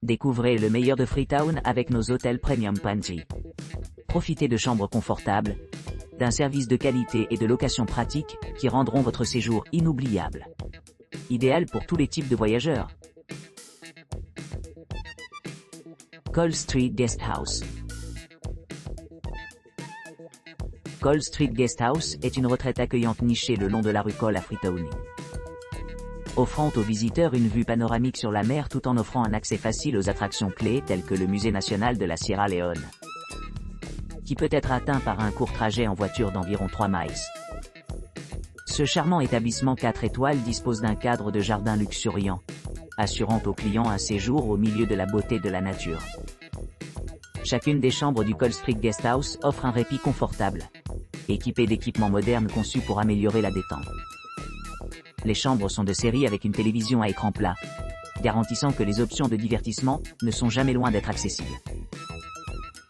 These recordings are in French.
Découvrez le meilleur de Freetown avec nos hôtels Premium Panji. Profitez de chambres confortables, d'un service de qualité et de location pratique qui rendront votre séjour inoubliable. Idéal pour tous les types de voyageurs. Cole Street Guest House. Cole Street Guest House est une retraite accueillante nichée le long de la rue Cole à Freetown, offrant aux visiteurs une vue panoramique sur la mer tout en offrant un accès facile aux attractions clés telles que le Musée national de la Sierra Leone, qui peut être atteint par un court trajet en voiture d'environ 3 miles. Ce charmant établissement 4 étoiles dispose d'un cadre de jardin luxuriant, assurant aux clients un séjour au milieu de la beauté de la nature. Chacune des chambres du Cole Street Guest House offre un répit confortable, équipé d'équipements modernes conçus pour améliorer la détente. Les chambres sont de série avec une télévision à écran plat, garantissant que les options de divertissement ne sont jamais loin d'être accessibles.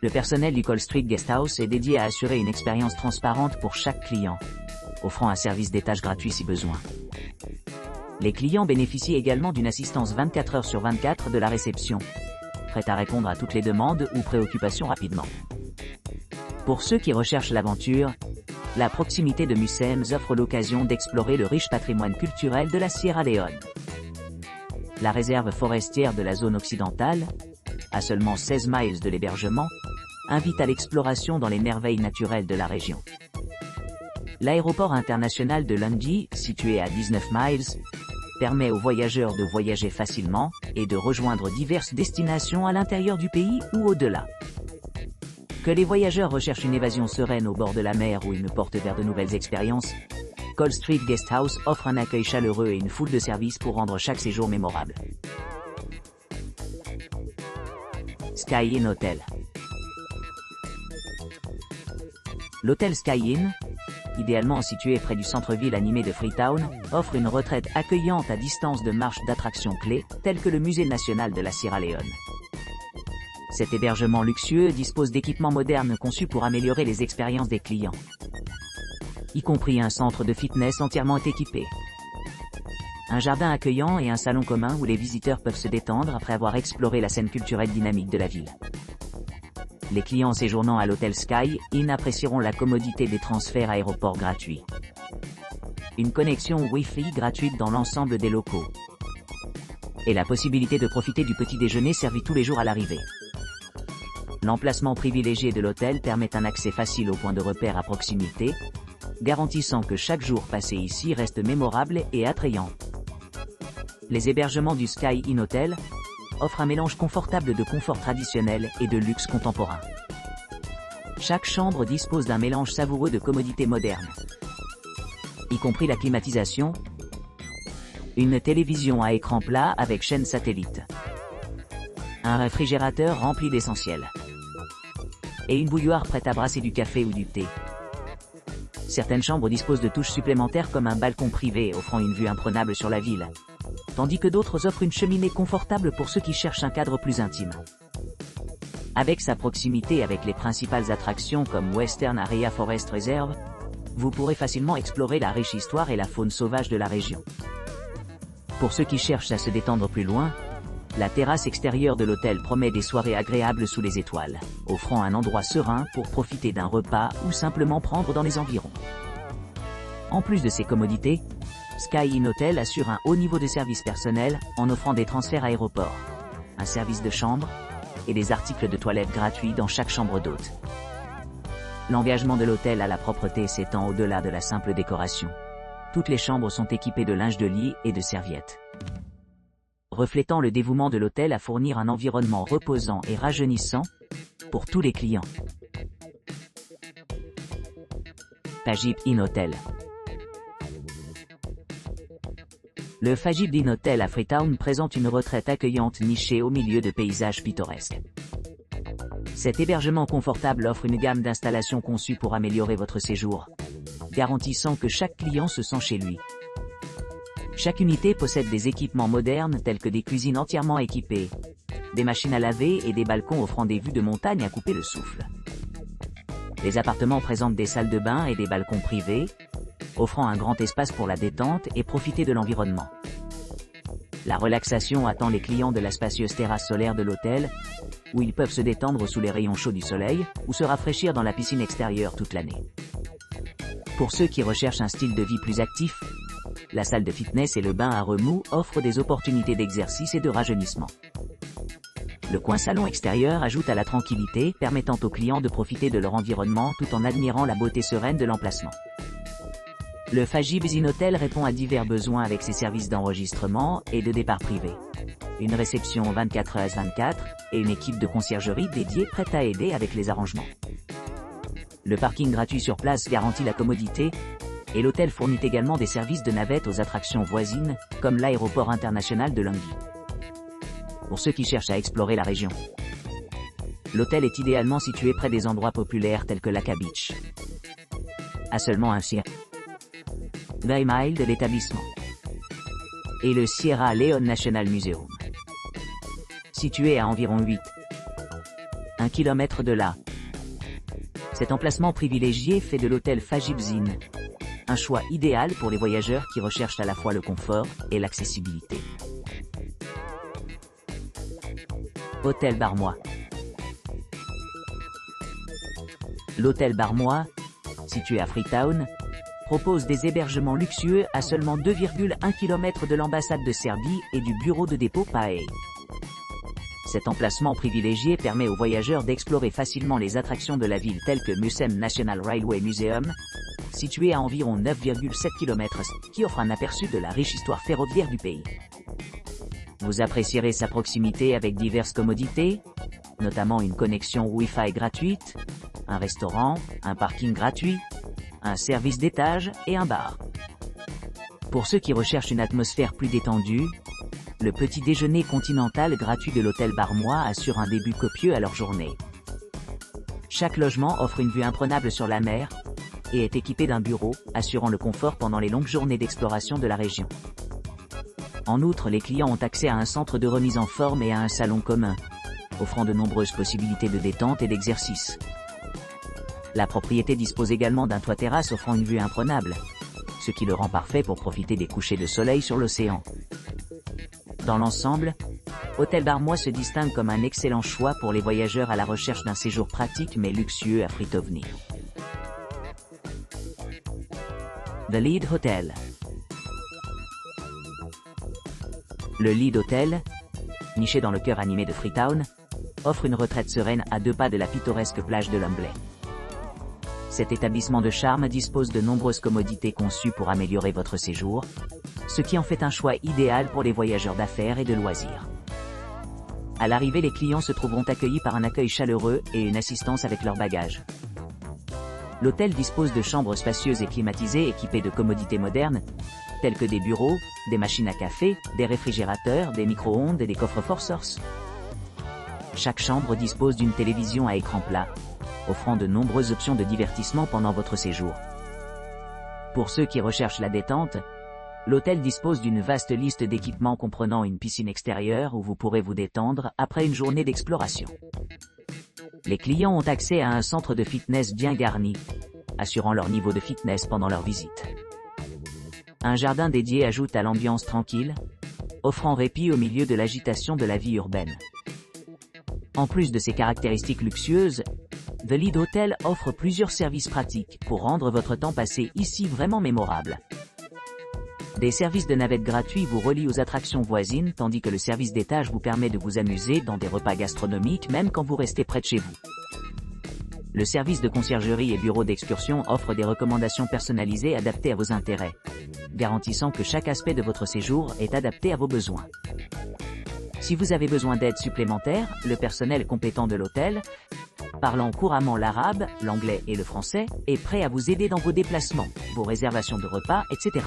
Le personnel du Cole Street Guest House est dédié à assurer une expérience transparente pour chaque client, offrant un service d'étage gratuit si besoin. Les clients bénéficient également d'une assistance 24 heures sur 24 de la réception, prête à répondre à toutes les demandes ou préoccupations rapidement. Pour ceux qui recherchent l'aventure, la proximité de Museums offre l'occasion d'explorer le riche patrimoine culturel de la Sierra Leone. La réserve forestière de la zone occidentale, à seulement 16 miles de l'hébergement, invite à l'exploration dans les merveilles naturelles de la région. L'aéroport international de Lundy, situé à 19 miles, permet aux voyageurs de voyager facilement et de rejoindre diverses destinations à l'intérieur du pays ou au-delà. Que les voyageurs recherchent une évasion sereine au bord de la mer ou une porte vers de nouvelles expériences, Cole Street Guest House offre un accueil chaleureux et une foule de services pour rendre chaque séjour mémorable. Sky Inn Hotel. L'hôtel Sky Inn, idéalement situé près du centre-ville animé de Freetown, offre une retraite accueillante à distance de marche d'attractions clés, telles que le Musée national de la Sierra Leone. Cet hébergement luxueux dispose d'équipements modernes conçus pour améliorer les expériences des clients, y compris un centre de fitness entièrement équipé, un jardin accueillant et un salon commun où les visiteurs peuvent se détendre après avoir exploré la scène culturelle dynamique de la ville. Les clients séjournant à l'hôtel Sky Inn apprécieront la commodité des transferts aéroports gratuits, une connexion Wi-Fi gratuite dans l'ensemble des locaux, et la possibilité de profiter du petit déjeuner servi tous les jours à l'arrivée. L'emplacement privilégié de l'hôtel permet un accès facile aux points de repère à proximité, garantissant que chaque jour passé ici reste mémorable et attrayant. Les hébergements du Sky Inn Hotel offrent un mélange confortable de confort traditionnel et de luxe contemporain. Chaque chambre dispose d'un mélange savoureux de commodités modernes, y compris la climatisation, une télévision à écran plat avec chaîne satellite, un réfrigérateur rempli d'essentiels, et une bouilloire prête à brasser du café ou du thé. Certaines chambres disposent de touches supplémentaires comme un balcon privé offrant une vue imprenable sur la ville, tandis que d'autres offrent une cheminée confortable pour ceux qui cherchent un cadre plus intime. Avec sa proximité avec les principales attractions comme Western Area Forest Reserve, vous pourrez facilement explorer la riche histoire et la faune sauvage de la région. Pour ceux qui cherchent à se détendre plus loin, la terrasse extérieure de l'hôtel promet des soirées agréables sous les étoiles, offrant un endroit serein pour profiter d'un repas ou simplement prendre dans les environs. En plus de ces commodités, Sky Inn Hotel assure un haut niveau de service personnel en offrant des transferts aéroports, un service de chambre et des articles de toilette gratuits dans chaque chambre d'hôte. L'engagement de l'hôtel à la propreté s'étend au-delà de la simple décoration. Toutes les chambres sont équipées de linge de lit et de serviettes, reflétant le dévouement de l'hôtel à fournir un environnement reposant et rajeunissant pour tous les clients. Fajib Inn Hotel. Le Fajib Inn Hotel à Freetown présente une retraite accueillante nichée au milieu de paysages pittoresques. Cet hébergement confortable offre une gamme d'installations conçues pour améliorer votre séjour, garantissant que chaque client se sent chez lui. Chaque unité possède des équipements modernes tels que des cuisines entièrement équipées, des machines à laver et des balcons offrant des vues de montagne à couper le souffle. Les appartements présentent des salles de bain et des balcons privés, offrant un grand espace pour la détente et profiter de l'environnement. La relaxation attend les clients de la spacieuse terrasse solaire de l'hôtel, où ils peuvent se détendre sous les rayons chauds du soleil, ou se rafraîchir dans la piscine extérieure toute l'année. Pour ceux qui recherchent un style de vie plus actif, la salle de fitness et le bain à remous offrent des opportunités d'exercice et de rajeunissement. Le coin salon extérieur ajoute à la tranquillité, permettant aux clients de profiter de leur environnement tout en admirant la beauté sereine de l'emplacement. Le Fajib Zin Hotel répond à divers besoins avec ses services d'enregistrement et de départ privé. Une réception 24h/24 et une équipe de conciergerie dédiée prête à aider avec les arrangements. Le parking gratuit sur place garantit la commodité, et l'hôtel fournit également des services de navette aux attractions voisines, comme l'aéroport international de Lunghi. Pour ceux qui cherchent à explorer la région, l'hôtel est idéalement situé près des endroits populaires tels que l'Aka Beach. À seulement un mile de l'établissement. Et le Sierra Leone National Museum. Situé à environ 1 km de là. Cet emplacement privilégié fait de l'hôtel Fajib Zin un choix idéal pour les voyageurs qui recherchent à la fois le confort et l'accessibilité. Hôtel Barmois. L'hôtel Barmois, situé à Freetown, propose des hébergements luxueux à seulement 2,1 km de l'ambassade de Serbie et du bureau de dépôt PAE. Cet emplacement privilégié permet aux voyageurs d'explorer facilement les attractions de la ville telles que Musem National Railway Museum, situé à environ 9,7 km, qui offre un aperçu de la riche histoire ferroviaire du pays. Vous apprécierez sa proximité avec diverses commodités, notamment une connexion Wi-Fi gratuite, un restaurant, un parking gratuit, un service d'étage et un bar. Pour ceux qui recherchent une atmosphère plus détendue, le petit déjeuner continental gratuit de l'hôtel Barmois assure un début copieux à leur journée. Chaque logement offre une vue imprenable sur la mer et est équipé d'un bureau, assurant le confort pendant les longues journées d'exploration de la région. En outre, les clients ont accès à un centre de remise en forme et à un salon commun, offrant de nombreuses possibilités de détente et d'exercice. La propriété dispose également d'un toit terrasse offrant une vue imprenable, ce qui le rend parfait pour profiter des couchers de soleil sur l'océan. Dans l'ensemble, Hôtel Barmois se distingue comme un excellent choix pour les voyageurs à la recherche d'un séjour pratique mais luxueux à Fritovny. The Lead Hotel. Le Lead Hotel, niché dans le cœur animé de Freetown, offre une retraite sereine à 2 pas de la pittoresque plage de Lumbley. Cet établissement de charme dispose de nombreuses commodités conçues pour améliorer votre séjour, ce qui en fait un choix idéal pour les voyageurs d'affaires et de loisirs. À l'arrivée, les clients se trouveront accueillis par un accueil chaleureux et une assistance avec leurs bagages. L'hôtel dispose de chambres spacieuses et climatisées équipées de commodités modernes, telles que des bureaux, des machines à café, des réfrigérateurs, des micro-ondes et des coffres-forts Source. Chaque chambre dispose d'une télévision à écran plat, offrant de nombreuses options de divertissement pendant votre séjour. Pour ceux qui recherchent la détente, l'hôtel dispose d'une vaste liste d'équipements comprenant une piscine extérieure où vous pourrez vous détendre après une journée d'exploration. Les clients ont accès à un centre de fitness bien garni, assurant leur niveau de fitness pendant leur visite. Un jardin dédié ajoute à l'ambiance tranquille, offrant répit au milieu de l'agitation de la vie urbaine. En plus de ses caractéristiques luxueuses, The Lead Hotel offre plusieurs services pratiques pour rendre votre temps passé ici vraiment mémorable. Des services de navette gratuits vous relient aux attractions voisines tandis que le service d'étage vous permet de vous amuser dans des repas gastronomiques même quand vous restez près de chez vous. Le service de conciergerie et bureau d'excursion offre des recommandations personnalisées adaptées à vos intérêts, garantissant que chaque aspect de votre séjour est adapté à vos besoins. Si vous avez besoin d'aide supplémentaire, le personnel compétent de l'hôtel, parlant couramment l'arabe, l'anglais et le français, est prêt à vous aider dans vos déplacements, vos réservations de repas, etc.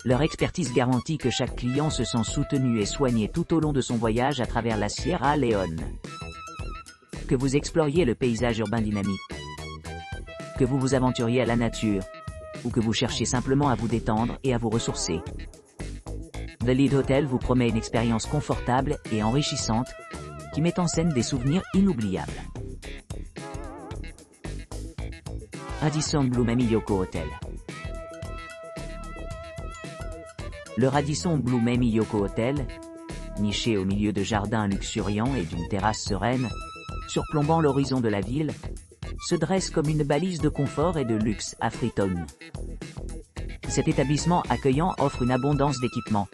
Leur expertise garantit que chaque client se sent soutenu et soigné tout au long de son voyage à travers la Sierra Leone. Que vous exploriez le paysage urbain dynamique, que vous vous aventuriez à la nature, ou que vous cherchiez simplement à vous détendre et à vous ressourcer, The Lead Hotel vous promet une expérience confortable et enrichissante, qui met en scène des souvenirs inoubliables. Radisson Blu Mamillioko Hotel. Le Radisson Blu Mei-Miyoko Hotel, niché au milieu de jardins luxuriants et d'une terrasse sereine, surplombant l'horizon de la ville, se dresse comme une balise de confort et de luxe à Freetown. Cet établissement accueillant offre une abondance d'équipements,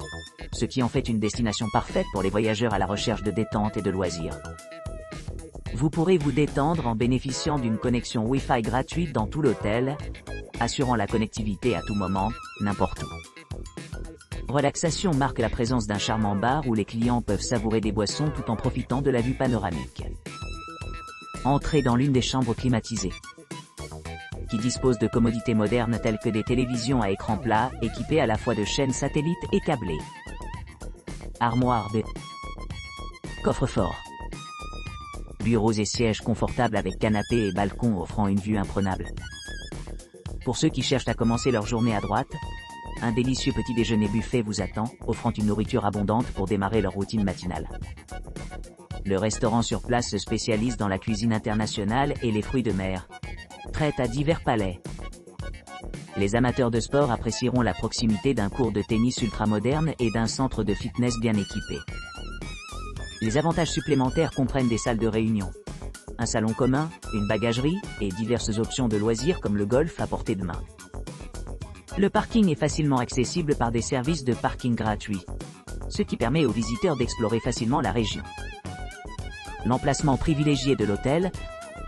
ce qui en fait une destination parfaite pour les voyageurs à la recherche de détente et de loisirs. Vous pourrez vous détendre en bénéficiant d'une connexion Wi-Fi gratuite dans tout l'hôtel, assurant la connectivité à tout moment, n'importe où. Relaxation marque la présence d'un charmant bar où les clients peuvent savourer des boissons tout en profitant de la vue panoramique. Entrez dans l'une des chambres climatisées, qui dispose de commodités modernes telles que des télévisions à écran plat, équipées à la fois de chaînes satellites et câblées. Armoire de coffre-fort. Bureaux et sièges confortables avec canapé et balcon offrant une vue imprenable. Pour ceux qui cherchent à commencer leur journée à droite, un délicieux petit déjeuner buffet vous attend, offrant une nourriture abondante pour démarrer leur routine matinale. Le restaurant sur place se spécialise dans la cuisine internationale et les fruits de mer, traite à divers palais. Les amateurs de sport apprécieront la proximité d'un court de tennis ultramoderne et d'un centre de fitness bien équipé. Les avantages supplémentaires comprennent des salles de réunion, un salon commun, une bagagerie, et diverses options de loisirs comme le golf à portée de main. Le parking est facilement accessible par des services de parking gratuits, ce qui permet aux visiteurs d'explorer facilement la région. L'emplacement privilégié de l'hôtel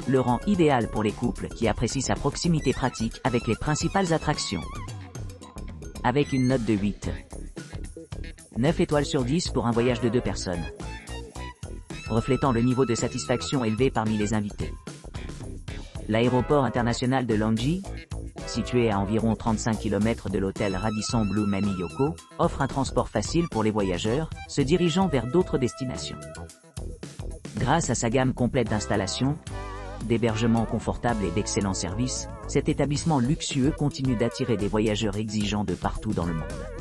le rend idéal pour les couples qui apprécient sa proximité pratique avec les principales attractions. Avec une note de 8,9 étoiles sur 10 pour un voyage de 2 personnes, reflétant le niveau de satisfaction élevé parmi les invités. L'aéroport international de Langji, situé à environ 35 km de l'hôtel Radisson Blu Mei-Miyoko, offre un transport facile pour les voyageurs, se dirigeant vers d'autres destinations. Grâce à sa gamme complète d'installations, d'hébergements confortables et d'excellents services, cet établissement luxueux continue d'attirer des voyageurs exigeants de partout dans le monde.